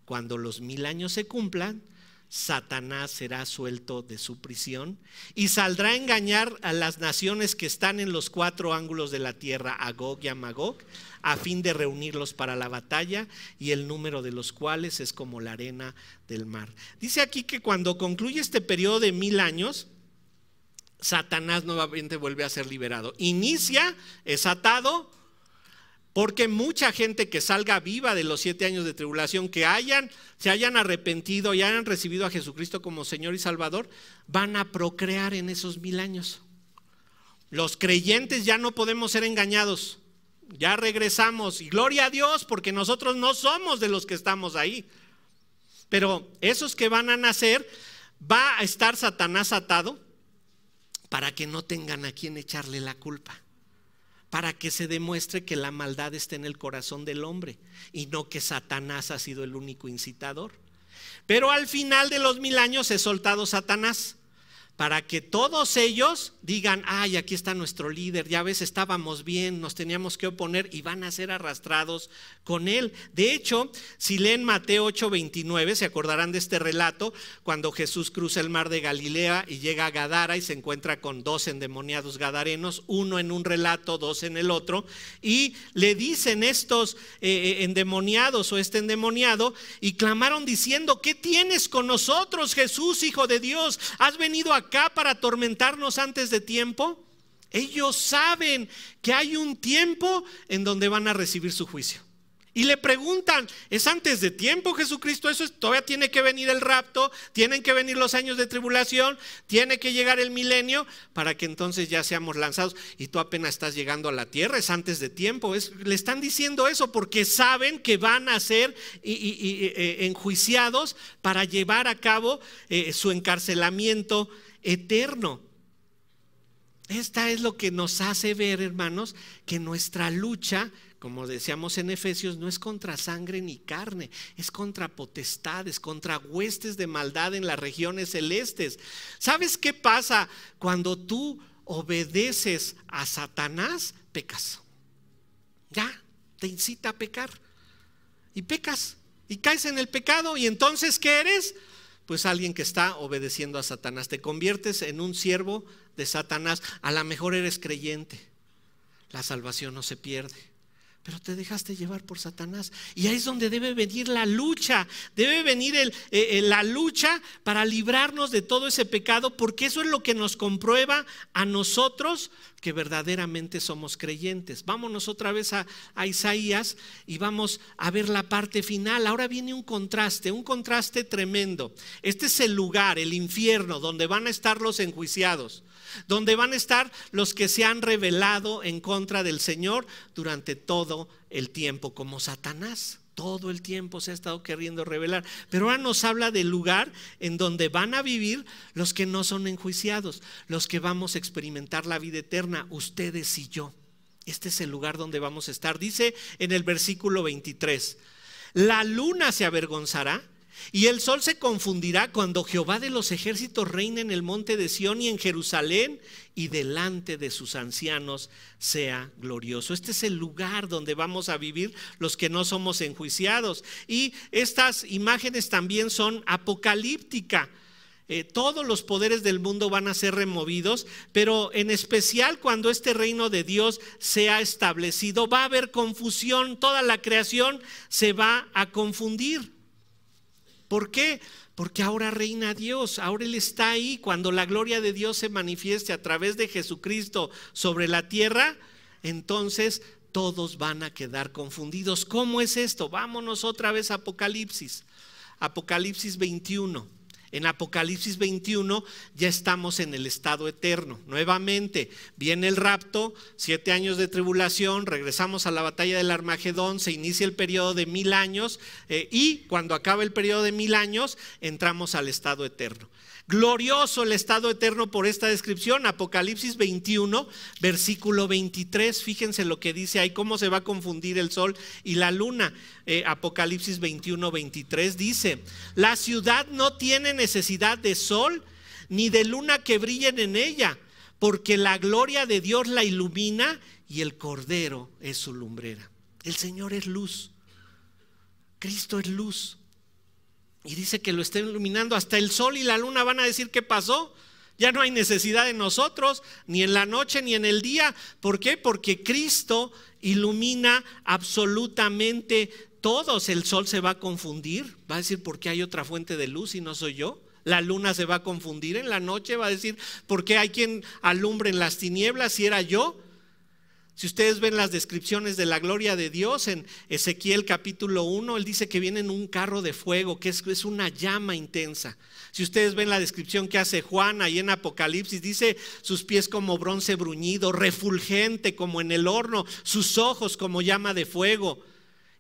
cuando los 1000 años se cumplan, Satanás será suelto de su prisión y saldrá a engañar a las naciones que están en los 4 ángulos de la tierra, a Gog y a Magog, a fin de reunirlos para la batalla, y el número de los cuales es como la arena del mar. Dice aquí que cuando concluye este periodo de 1000 años, Satanás nuevamente vuelve a ser liberado. Inicia, es atado, porque mucha gente que salga viva de los 7 años de tribulación, que se hayan arrepentido y hayan recibido a Jesucristo como Señor y Salvador, van a procrear en esos 1000 años. Los creyentes ya no podemos ser engañados, ya regresamos, y gloria a Dios, porque nosotros no somos de los que estamos ahí. Pero esos que van a nacer, va a estar Satanás atado para que no tengan a quien echarle la culpa, para que se demuestre que la maldad está en el corazón del hombre y no que Satanás ha sido el único incitador. Pero al final de los 1000 años es soltado Satanás, para que todos ellos digan, ay, aquí está nuestro líder, ya ves, estábamos bien, nos teníamos que oponer, y van a ser arrastrados con él. De hecho, si leen Mateo 8:29, se acordarán de este relato, cuando Jesús cruza el mar de Galilea y llega a Gadara y se encuentra con 2 endemoniados gadarenos, uno en un relato, 2 en el otro, y le dicen estos endemoniados o este endemoniado, y clamaron diciendo, ¿qué tienes con nosotros, Jesús, Hijo de Dios? ¿Has venido acá para atormentarnos antes de tiempo? Ellos saben que hay un tiempo en donde van a recibir su juicio. Y le preguntan, ¿es antes de tiempo, Jesucristo? Eso todavía tiene que venir el rapto, tienen que venir los años de tribulación, tiene que llegar el milenio para que entonces ya seamos lanzados. Y tú apenas estás llegando a la tierra, es antes de tiempo. Le están diciendo eso porque saben que van a ser enjuiciados para llevar a cabo su encarcelamiento eterno. Esta es lo que nos hace ver, hermanos, que nuestra lucha, como decíamos en Efesios, no es contra sangre ni carne, es contra potestades, contra huestes de maldad en las regiones celestes. ¿Sabes qué pasa cuando tú obedeces a Satanás? Pecas. Ya, te incita a pecar y pecas y caes en el pecado. ¿Y entonces qué eres? Pues alguien que está obedeciendo a Satanás. Te conviertes en un siervo de Satanás. A lo mejor eres creyente, la salvación no se pierde, pero te dejaste llevar por Satanás. Y ahí es donde debe venir la lucha. Debe venir la lucha para librarnos de todo ese pecado, porque eso es lo que nos comprueba a nosotros que verdaderamente somos creyentes. Vámonos otra vez a Isaías y vamos a ver la parte final. Ahora viene un contraste tremendo. Este es el lugar, el infierno, donde van a estar los enjuiciados, donde van a estar los que se han rebelado en contra del Señor durante todo el tiempo, como Satanás. Todo el tiempo se ha estado queriendo rebelar. Pero ahora nos habla del lugar en donde van a vivir los que no son enjuiciados, los que vamos a experimentar la vida eterna, ustedes y yo. Este es el lugar donde vamos a estar. Dice en el versículo 23, la luna se avergonzará y el sol se confundirá cuando Jehová de los ejércitos reine en el monte de Sión y en Jerusalén, y delante de sus ancianos sea glorioso. Este es el lugar donde vamos a vivir los que no somos enjuiciados. Y estas imágenes también son apocalípticas. Todos los poderes del mundo van a ser removidos, pero en especial cuando este reino de Dios sea establecido, va a haber confusión. Toda la creación se va a confundir. ¿Por qué? Porque ahora reina Dios, ahora Él está ahí. Cuando la gloria de Dios se manifieste a través de Jesucristo sobre la tierra, entonces todos van a quedar confundidos. ¿Cómo es esto? Vámonos otra vez a Apocalipsis 21. En Apocalipsis 21 ya estamos en el estado eterno. Nuevamente viene el rapto, 7 años de tribulación, regresamos a la batalla del Armagedón, se inicia el periodo de 1000 años y cuando acaba el periodo de 1000 años entramos al estado eterno. Glorioso el estado eterno por esta descripción. Apocalipsis 21, versículo 23. Fíjense lo que dice ahí, cómo se va a confundir el sol y la luna. Apocalipsis 21, 23 dice: la ciudad no tiene necesidad de sol ni de luna que brillen en ella, porque la gloria de Dios la ilumina y el Cordero es su lumbrera. El Señor es luz. Cristo es luz. Y dice que lo está iluminando. Hasta el sol y la luna van a decir: ¿qué pasó? Ya no hay necesidad de nosotros, ni en la noche ni en el día. ¿Por qué? Porque Cristo ilumina absolutamente todos. El sol se va a confundir, va a decir: ¿por qué hay otra fuente de luz y no soy yo? La luna se va a confundir en la noche, va a decir: ¿por qué hay quien alumbre en las tinieblas si era yo? Si ustedes ven las descripciones de la gloria de Dios en Ezequiel capítulo 1, él dice que viene en un carro de fuego, que es una llama intensa. Si ustedes ven la descripción que hace Juan ahí en Apocalipsis, dice: sus pies como bronce bruñido, refulgente como en el horno, sus ojos como llama de fuego.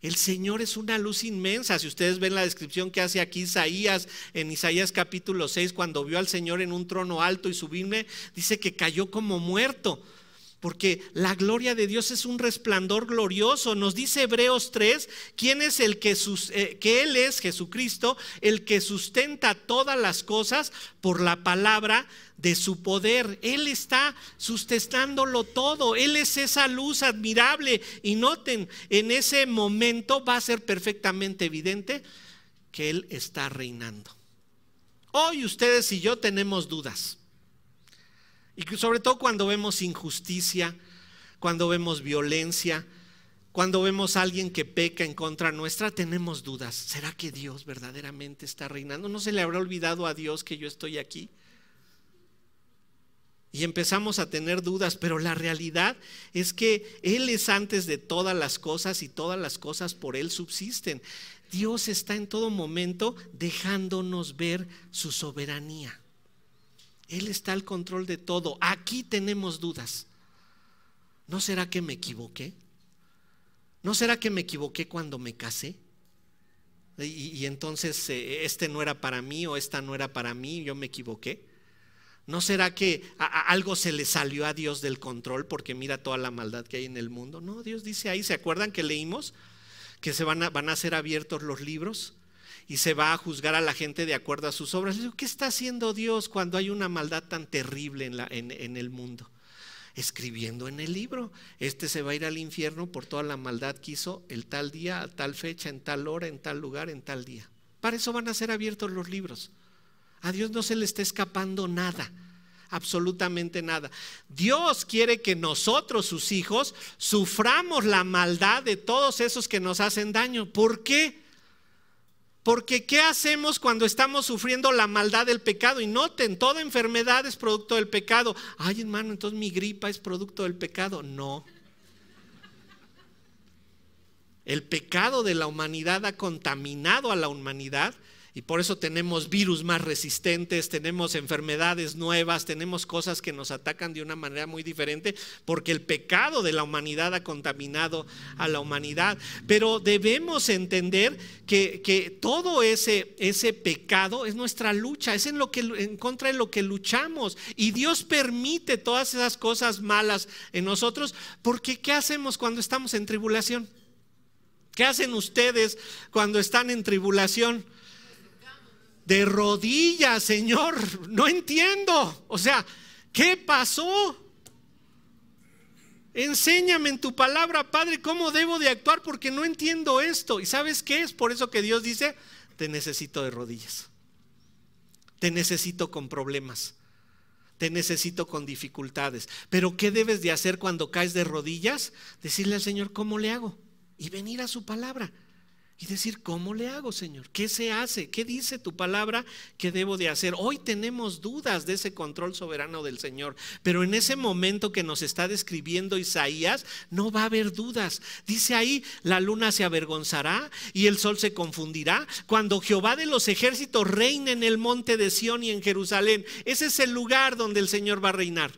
El Señor es una luz inmensa. Si ustedes ven la descripción que hace aquí Isaías, en Isaías capítulo 6, cuando vio al Señor en un trono alto y sublime, dice que cayó como muerto. Porque la gloria de Dios es un resplandor glorioso. Nos dice Hebreos 3, ¿quién es el que Él es, Jesucristo, el que sustenta todas las cosas por la palabra de su poder? Él está sustentándolo todo. Él es esa luz admirable. Y noten, en ese momento va a ser perfectamente evidente que Él está reinando. Hoy ustedes y yo tenemos dudas. Y sobre todo cuando vemos injusticia, cuando vemos violencia, cuando vemos a alguien que peca en contra nuestra, tenemos dudas. ¿Será que Dios verdaderamente está reinando? ¿No se le habrá olvidado a Dios que yo estoy aquí? Y empezamos a tener dudas, pero la realidad es que Él es antes de todas las cosas y todas las cosas por Él subsisten. Dios está en todo momento dejándonos ver su soberanía. Él está al control de todo. Aquí tenemos dudas. ¿No será que me equivoqué? ¿No será que me equivoqué cuando me casé? Y entonces este no era para mí o esta no era para mí, yo me equivoqué. ¿No será que algo se le salió a Dios del control porque mira toda la maldad que hay en el mundo? No, Dios dice ahí, ¿se acuerdan que leímos que van a ser abiertos los libros? Y se va a juzgar a la gente de acuerdo a sus obras. ¿Qué está haciendo Dios cuando hay una maldad tan terrible en el mundo? Escribiendo en el libro: este se va a ir al infierno por toda la maldad que hizo el tal día, a tal fecha, en tal hora, en tal lugar, en tal día. Para eso van a ser abiertos los libros. A Dios no se le está escapando nada, absolutamente nada. Dios quiere que nosotros, sus hijos, suframos la maldad de todos esos que nos hacen daño. ¿Por qué? Porque ¿qué hacemos cuando estamos sufriendo la maldad del pecado? Y noten, toda enfermedad es producto del pecado. Ay, hermano, entonces mi gripa es producto del pecado. No. El pecado de la humanidad ha contaminado a la humanidad. Y por eso tenemos virus más resistentes, tenemos enfermedades nuevas, tenemos cosas que nos atacan de una manera muy diferente, porque el pecado de la humanidad ha contaminado a la humanidad. Pero debemos entender que todo ese pecado es nuestra lucha, es en contra de lo que luchamos. Y Dios permite todas esas cosas malas en nosotros, porque ¿qué hacemos cuando estamos en tribulación? ¿Qué hacen ustedes cuando están en tribulación? De rodillas: Señor, no entiendo. O sea, ¿qué pasó? Enséñame en tu palabra, Padre, cómo debo de actuar, porque no entiendo esto. ¿Y sabes qué? Es por eso que Dios dice: te necesito de rodillas, te necesito con problemas, te necesito con dificultades. Pero ¿qué debes de hacer cuando caes de rodillas? Decirle al Señor: ¿cómo le hago? Y venir a su palabra y decir: ¿cómo le hago, Señor? ¿Qué se hace? ¿Qué dice tu palabra que debo de hacer? Hoy tenemos dudas de ese control soberano del Señor, pero en ese momento que nos está describiendo Isaías, no va a haber dudas. Dice ahí: la luna se avergonzará y el sol se confundirá cuando Jehová de los ejércitos reine en el monte de Sión y en Jerusalén. Ese es el lugar donde el Señor va a reinar.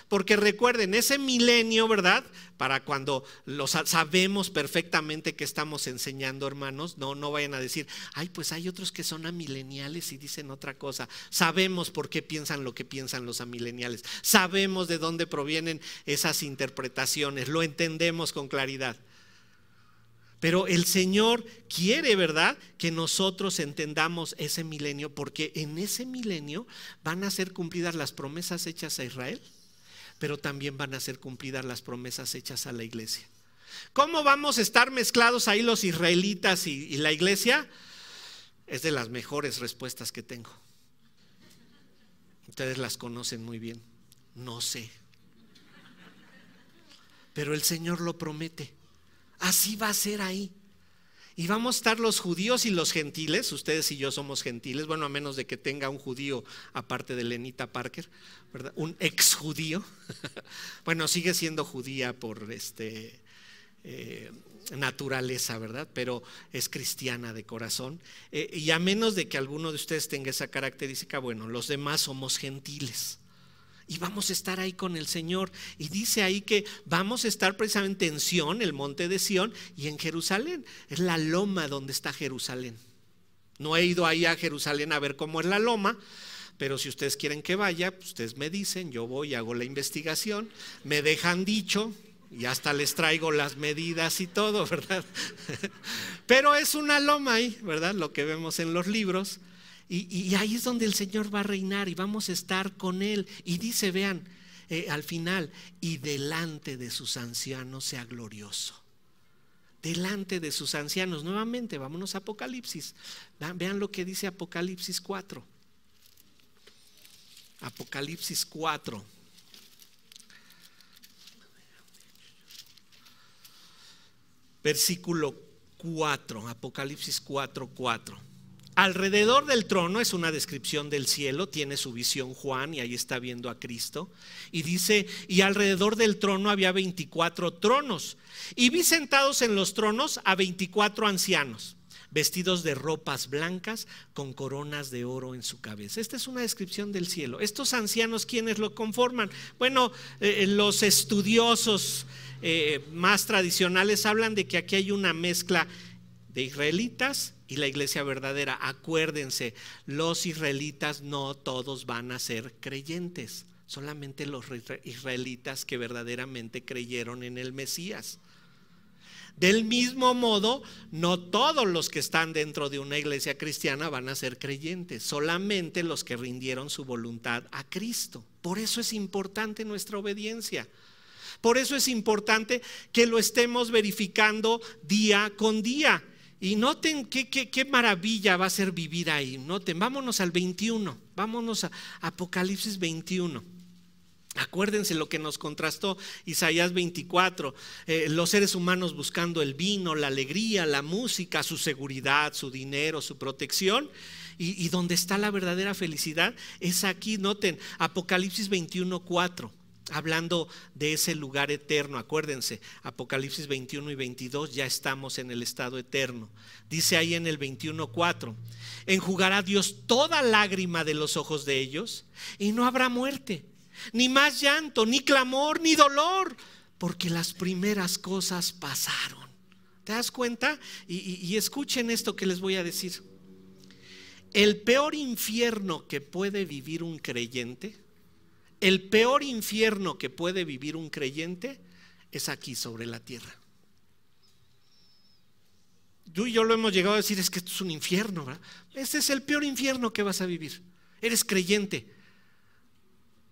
porque recuerden, ese milenio, ¿verdad? Para cuando sabemos perfectamente que estamos enseñando, hermanos, no vayan a decir, ay, pues hay otros que son amileniales y dicen otra cosa. Sabemos por qué piensan lo que piensan los amileniales, sabemos de dónde provienen esas interpretaciones, lo entendemos con claridad. Pero el Señor quiere, ¿verdad?, que nosotros entendamos ese milenio, porque en ese milenio van a ser cumplidas las promesas hechas a Israel, pero también van a ser cumplidas las promesas hechas a la iglesia. ¿Cómo vamos a estar mezclados ahí los israelitas y la iglesia? Es de las mejores respuestas que tengo. Ustedes las conocen muy bien. No sé. Pero el Señor lo promete. Así va a ser ahí. Y vamos a estar los judíos y los gentiles. Ustedes y yo somos gentiles, bueno, a menos de que tenga un judío aparte de Lenita Parker, ¿verdad? Un ex judío. Bueno, sigue siendo judía por naturaleza, ¿verdad? Pero es cristiana de corazón. Y a menos de que alguno de ustedes tenga esa característica, bueno, los demás somos gentiles. Y vamos a estar ahí con el Señor. Y dice ahí que vamos a estar precisamente en Sión, el monte de Sión, y en Jerusalén. Es la loma donde está Jerusalén. No he ido ahí a Jerusalén a ver cómo es la loma, pero si ustedes quieren que vaya, pues ustedes me dicen, yo voy, hago la investigación, me dejan dicho y hasta les traigo las medidas y todo, ¿verdad? Pero es una loma ahí, ¿verdad? Lo que vemos en los libros. Y ahí es donde el Señor va a reinar y vamos a estar con Él. Y dice, vean, al final, y delante de sus ancianos sea glorioso. Delante de sus ancianos. Nuevamente, vámonos a Apocalipsis. Vean lo que dice Apocalipsis 4. Apocalipsis 4. Versículo 4. Apocalipsis 4:4. Alrededor del trono, es una descripción del cielo, tiene su visión Juan y ahí está viendo a Cristo. Y dice, y alrededor del trono había 24 tronos. Y vi sentados en los tronos a 24 ancianos, vestidos de ropas blancas con coronas de oro en su cabeza. Esta es una descripción del cielo. Estos ancianos, ¿quiénes lo conforman? Bueno, los estudiosos más tradicionales hablan de que aquí hay una mezcla de israelitas y la iglesia verdadera. Acuérdense, los israelitas no todos van a ser creyentes, solamente los israelitas que verdaderamente creyeron en el Mesías. Del mismo modo, no todos los que están dentro de una iglesia cristiana van a ser creyentes, solamente los que rindieron su voluntad a Cristo. Por eso es importante nuestra obediencia. Por eso es importante que lo estemos verificando día con día. Y noten qué maravilla va a ser vivir ahí. Noten, vámonos al 21, vámonos a Apocalipsis 21. Acuérdense lo que nos contrastó Isaías 24, los seres humanos buscando el vino, la alegría, la música, su seguridad, su dinero, su protección. Y donde está la verdadera felicidad es aquí. Noten, Apocalipsis 21:4. Hablando de ese lugar eterno, acuérdense, Apocalipsis 21 y 22, ya estamos en el estado eterno. Dice ahí en el 21:4, enjugará Dios toda lágrima de los ojos de ellos y no habrá muerte, ni más llanto, ni clamor, ni dolor, porque las primeras cosas pasaron. ¿Te das cuenta? Y escuchen esto que les voy a decir. El peor infierno que puede vivir un creyente, el peor infierno que puede vivir un creyente es aquí sobre la tierra. Tú y yo lo hemos llegado a decir, es que esto es un infierno, ¿verdad? Este es el peor infierno que vas a vivir. Eres creyente,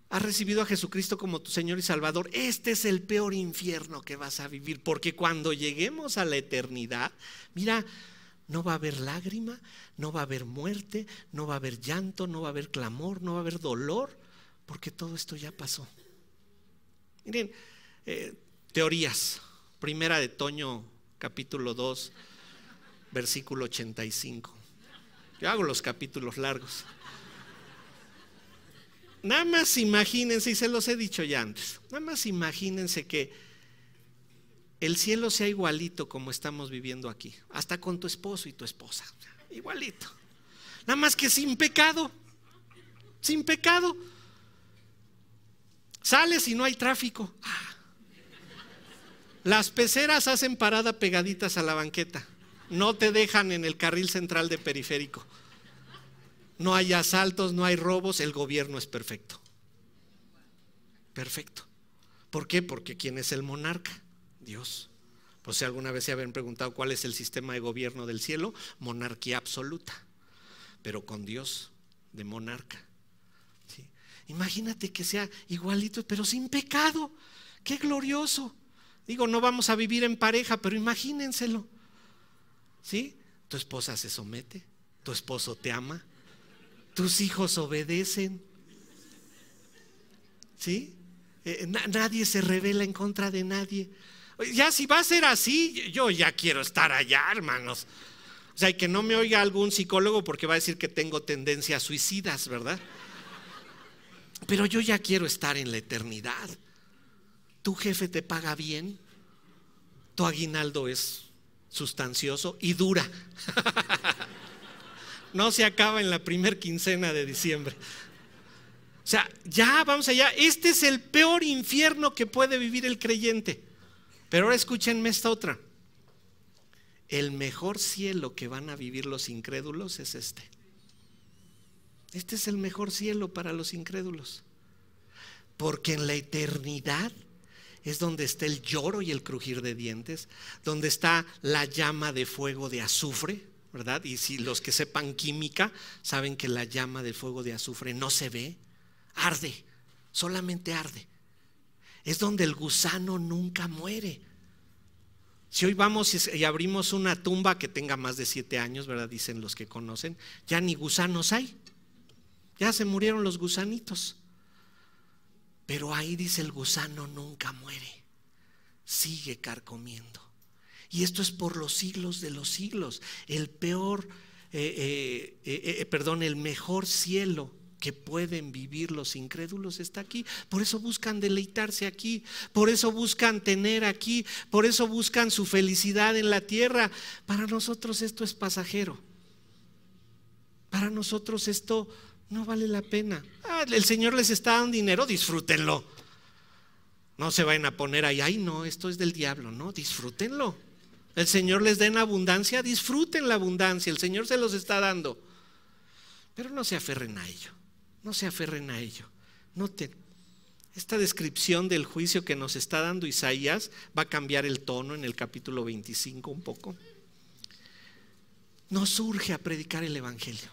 has recibido a Jesucristo como tu Señor y Salvador. Este es el peor infierno que vas a vivir, porque cuando lleguemos a la eternidad, mira, no va a haber lágrima, no va a haber muerte, no va a haber llanto, no va a haber clamor, no va a haber dolor, porque todo esto ya pasó. Miren, teorías. Primera de Toño, capítulo 2, versículo 85. Yo hago los capítulos largos. Nada más imagínense, y se los he dicho ya antes, nada más imagínense que el cielo sea igualito como estamos viviendo aquí, hasta con tu esposo y tu esposa, igualito. Nada más que sin pecado, sin pecado. Sales y no hay tráfico. Las peceras hacen parada pegaditas a la banqueta. No te dejan en el carril central de periférico. No hay asaltos, no hay robos, el gobierno es perfecto. Perfecto. ¿Por qué? Porque ¿quién es el monarca? Dios. Pues si alguna vez se habían preguntado cuál es el sistema de gobierno del cielo, monarquía absoluta, pero con Dios de monarca. ¿Sí? Imagínate que sea igualito, pero sin pecado. ¡Qué glorioso! Digo, no vamos a vivir en pareja, pero imagínenselo. ¿Sí? Tu esposa se somete, tu esposo te ama, tus hijos obedecen. ¿Sí? Nadie se rebela en contra de nadie. Ya si va a ser así, yo ya quiero estar allá, hermanos. O sea, y que no me oiga algún psicólogo porque va a decir que tengo tendencias suicidas, ¿verdad? Pero yo ya quiero estar en la eternidad. Tu jefe te paga bien, tu aguinaldo es sustancioso y dura. No se acaba en la primer quincena de diciembre. O sea, ya vamos allá. Este es el peor infierno que puede vivir el creyente. Pero ahora escúchenme esta otra. El mejor cielo que van a vivir los incrédulos es este. Este es el mejor cielo para los incrédulos. Porque en la eternidad es donde está el lloro y el crujir de dientes, donde está la llama de fuego de azufre, ¿verdad? Y si los que sepan química saben que la llama de fuego de azufre no se ve, arde, solamente arde. Es donde el gusano nunca muere. Si hoy vamos y abrimos una tumba que tenga más de 7 años, ¿verdad? Dicen los que conocen, ya ni gusanos hay. Ya se murieron los gusanitos. Pero ahí dice el gusano nunca muere, sigue carcomiendo. Y esto es por los siglos de los siglos. El mejor cielo que pueden vivir los incrédulos está aquí. Por eso buscan deleitarse aquí, por eso buscan tener aquí, por eso buscan su felicidad en la tierra. Para nosotros esto es pasajero. Para nosotros esto no vale la pena. El Señor les está dando dinero, disfrútenlo. No se vayan a poner ahí, ay no, esto es del diablo, no, disfrútenlo. El Señor les da en abundancia, disfruten la abundancia, el Señor se los está dando. Pero no se aferren a ello, no se aferren a ello. Noten, esta descripción del juicio que nos está dando Isaías va a cambiar el tono en el capítulo 25 un poco. Nos urge a predicar el evangelio.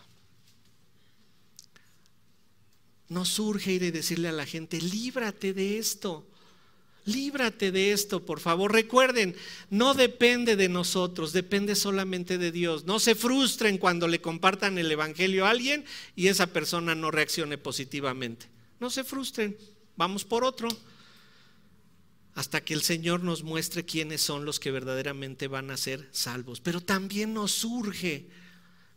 Nos urge ir y decirle a la gente, líbrate de esto. Líbrate de esto, por favor. Recuerden, no depende de nosotros, depende solamente de Dios. No se frustren cuando le compartan el evangelio a alguien y esa persona no reaccione positivamente. No se frustren, vamos por otro. Hasta que el Señor nos muestre quiénes son los que verdaderamente van a ser salvos. Pero también nos urge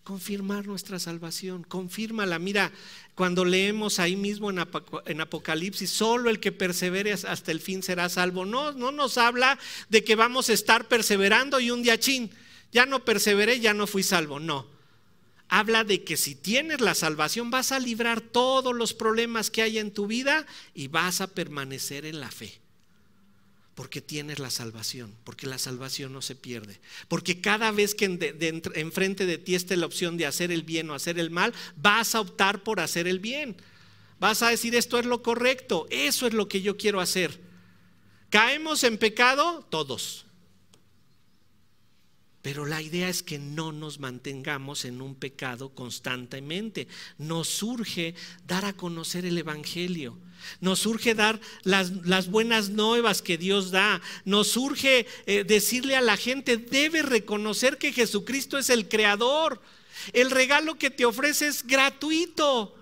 confirmar nuestra salvación, confírmala. Mira, cuando leemos ahí mismo en Apocalipsis, solo el que persevere hasta el fin será salvo. No nos habla de que vamos a estar perseverando y un día chin, ya no perseveré, ya no fui salvo. No, habla de que si tienes la salvación vas a librar todos los problemas que hay en tu vida y vas a permanecer en la fe. Porque tienes la salvación, porque la salvación no se pierde. Porque cada vez que enfrente de ti esté la opción de hacer el bien o hacer el mal, vas a optar por hacer el bien. Vas a decir, esto es lo correcto, eso es lo que yo quiero hacer. ¿Caemos en pecado? Todos. Pero la idea es que no nos mantengamos en un pecado constantemente. Nos urge dar a conocer el evangelio. Nos urge dar las buenas nuevas que Dios da. Nos urge decirle a la gente, debe reconocer que Jesucristo es el creador. El regalo que te ofrece es gratuito.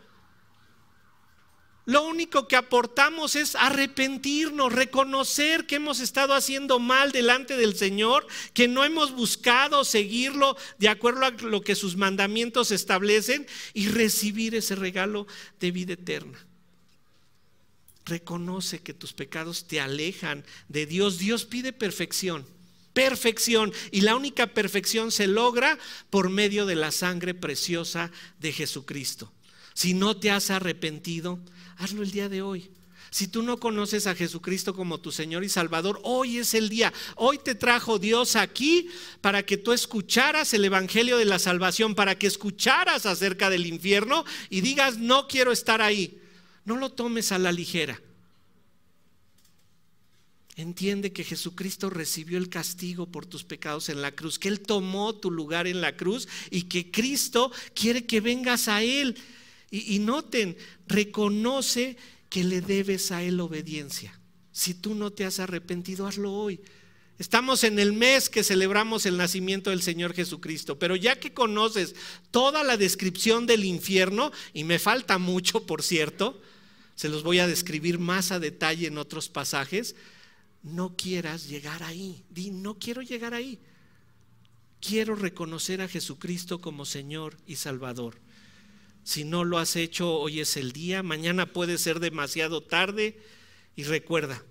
Lo único que aportamos es arrepentirnos, reconocer que hemos estado haciendo mal delante del Señor, que no hemos buscado seguirlo de acuerdo a lo que sus mandamientos establecen y recibir ese regalo de vida eterna. Reconoce que tus pecados te alejan de Dios. Dios pide perfección, perfección, y la única perfección se logra por medio de la sangre preciosa de Jesucristo. Si no te has arrepentido, hazlo el día de hoy. Si tú no conoces a Jesucristo como tu Señor y Salvador, hoy es el día. Hoy te trajo Dios aquí para que tú escucharas el evangelio de la salvación, para que escucharas acerca del infierno y digas: no quiero estar ahí. No lo tomes a la ligera. Entiende que Jesucristo recibió el castigo por tus pecados en la cruz, que Él tomó tu lugar en la cruz y que Cristo quiere que vengas a Él. Y noten, reconoce que le debes a Él obediencia. Si tú no te has arrepentido, hazlo hoy. Estamos en el mes que celebramos el nacimiento del Señor Jesucristo, pero ya que conoces toda la descripción del infierno, y me falta mucho, por cierto, se los voy a describir más a detalle en otros pasajes. No quieras llegar ahí. Di: no quiero llegar ahí. Quiero reconocer a Jesucristo como Señor y Salvador. Si no lo has hecho, hoy es el día. Mañana puede ser demasiado tarde. Y recuerda,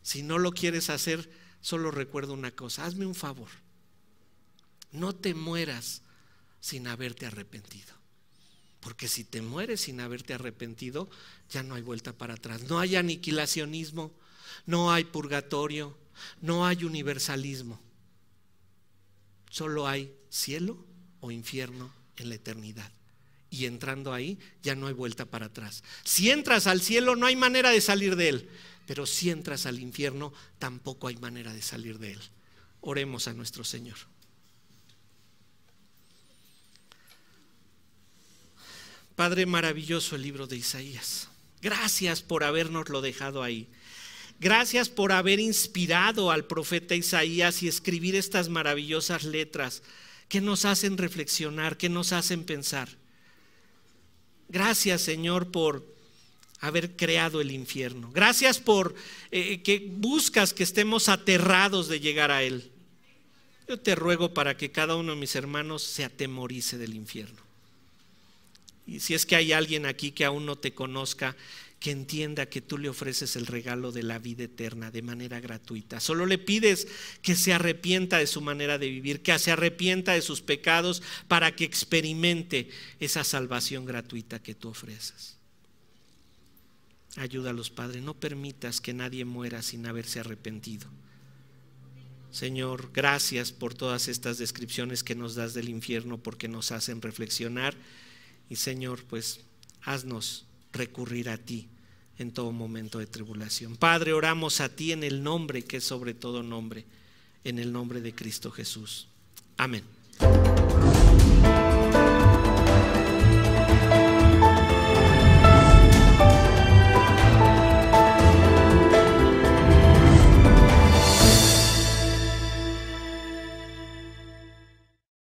si no lo quieres hacer, solo recuerda una cosa: hazme un favor. No te mueras sin haberte arrepentido. Porque si te mueres sin haberte arrepentido, ya no hay vuelta para atrás. No hay aniquilacionismo, no hay purgatorio, no hay universalismo. Solo hay cielo o infierno en la eternidad. Y entrando ahí, ya no hay vuelta para atrás. Si entras al cielo, no hay manera de salir de él. Pero si entras al infierno, tampoco hay manera de salir de él. Oremos a nuestro Señor. Padre, maravilloso el libro de Isaías. Gracias por habernoslo dejado ahí. Gracias por haber inspirado al profeta Isaías y escribir estas maravillosas letras que nos hacen reflexionar, que nos hacen pensar. Gracias, Señor, por haber creado el infierno. Gracias por que buscas que estemos aterrados de llegar a él. Yo te ruego para que cada uno de mis hermanos se atemorice del infierno. Y si es que hay alguien aquí que aún no te conozca, que entienda que tú le ofreces el regalo de la vida eterna de manera gratuita. Solo le pides que se arrepienta de su manera de vivir, que se arrepienta de sus pecados para que experimente esa salvación gratuita que tú ofreces. Ayúdalos, Padre, no permitas que nadie muera sin haberse arrepentido. Señor, gracias por todas estas descripciones que nos das del infierno, porque nos hacen reflexionar. Y Señor, pues haznos recurrir a ti en todo momento de tribulación. Padre, oramos a ti en el nombre que es sobre todo nombre, en el nombre de Cristo Jesús. Amén.